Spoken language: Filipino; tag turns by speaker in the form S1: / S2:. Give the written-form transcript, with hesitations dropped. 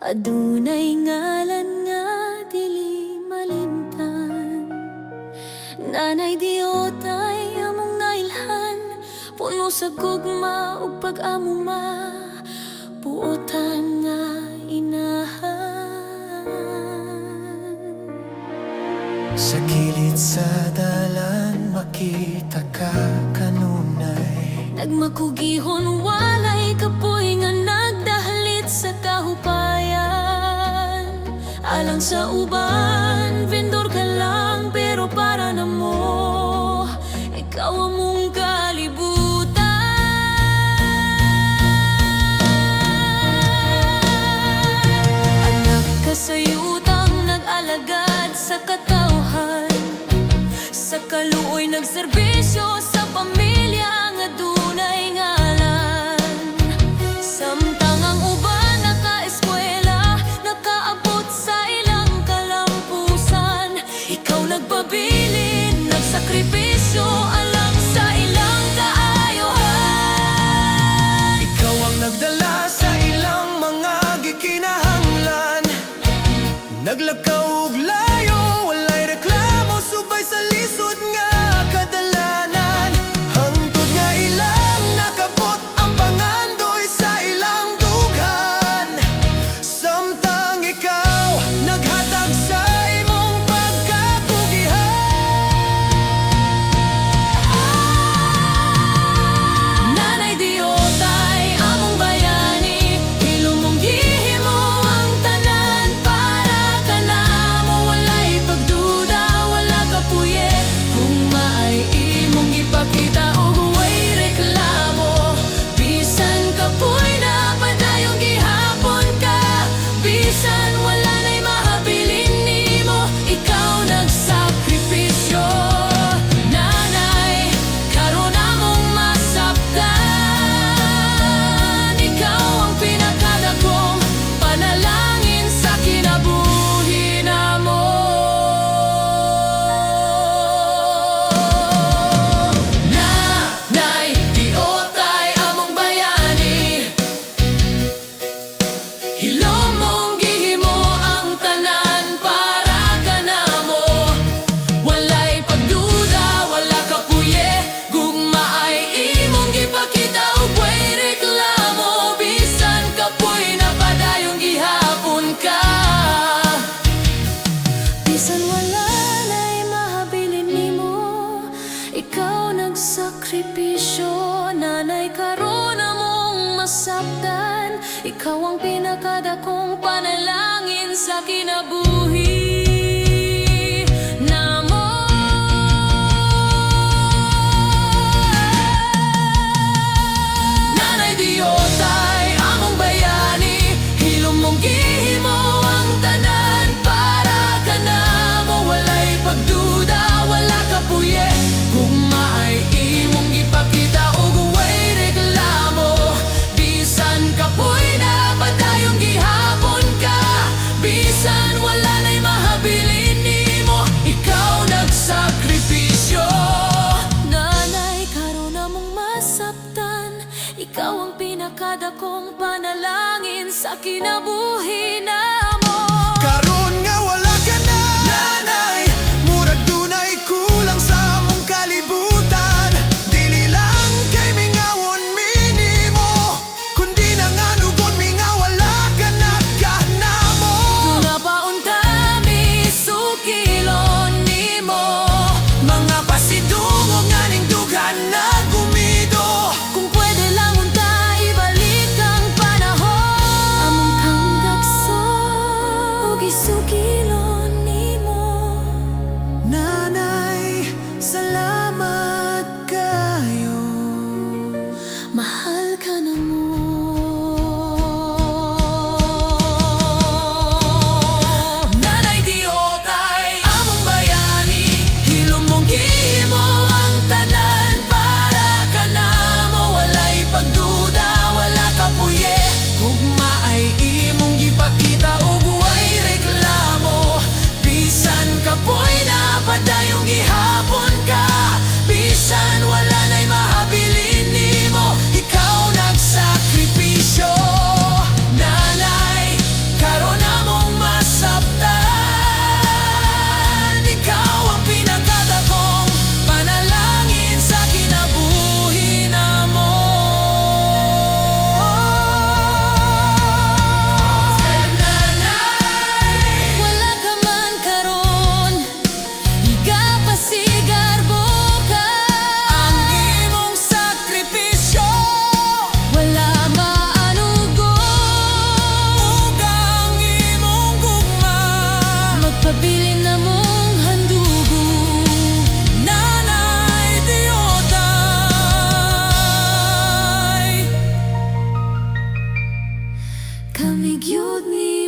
S1: adunay ngalan nga dili malimtan. Nanay Diotay among nailhan, puno sa gugma ug pag-amuma, puotan nga inahan.
S2: Sa kilid sa dalan makita ka kanunay,
S1: nagmakugihon walay kapoy nga nagdahlit sa kahupayan. Alang sa uban, vendor ka lang pero para na mo, ikaw among kalibutan. Anak ka sa yutang nag-alagad sa katawhan, sa kaluoy nagserbisyo sa pamilya nga dunay ngalan. Samtang ang uban naka-eskwela, nakaabot sa ilang kalampusan, ikaw nagpabilin, nagsakripisyo alang sa ilang kaayuhan.
S2: ikaw ang nagdala sa ilang mga gikinahanglan, naglakaw ug layo, walay reklamo, subay sa lisod nga kadalanan. Hangtod nga ilang nakabot ang pangandoy sa ilang dughan, samtang ikaw naghatag sa imong pagkapugihan.
S1: Nanay Diotay among bayani, hilom mong gihimo ang tanan para kanamo. Walay pagduda, wala kapuye, kung maay imong ipakita ug way reklamo. Bisan kapoy na padayong gihapon ka, bisan wala na'y mahabilin nimo, ikaw nagsakripisyo. Nanay, karon among masaptan, ikaw ang pinakadakong panalangin sa kinabuhi namo. Nanay Diotay among bayani, hilom mong gihimo ang tanan para kanamo. Walay pagduda, wala kapuye, gugma ay imong gipakita ug way reklamo. Bisan kapoy na padayong gihapon ka, bisan wala na'y mahabilin nimo, ikaw nagsakripisyo. Nanay, karon among masaptan, ikaw ang pinakadakong panalangin sa kinabuhi namo. Nanay Diotay among bayani, hilom mong gihimo ang tanan para kanamo. Walay pagduda, wala kapuye, kung maay imong ipakita ug way reklamo. Bisan kapoy na padayong gihapon ka, bisan wala na'y mahabilin nimo, ikaw nagsakripisyo. Nanay, karon among masaptan, ikaw ang pinakadakong panalangin sa kinabuhi namo.
S2: Karon nga wala ka na, nanay, murag dunay kulang sa among kalibutan. Dili lang kay mingawon minimo, kundi nanganugon mingawala ka na kanamo.
S1: Nga paunta mi sukilon nimo,
S2: Mga pasidungog nga ning dughan na gumido,
S1: kung pwede lang unta ibalik ang panahon. Among tanggakson Kami gyud ni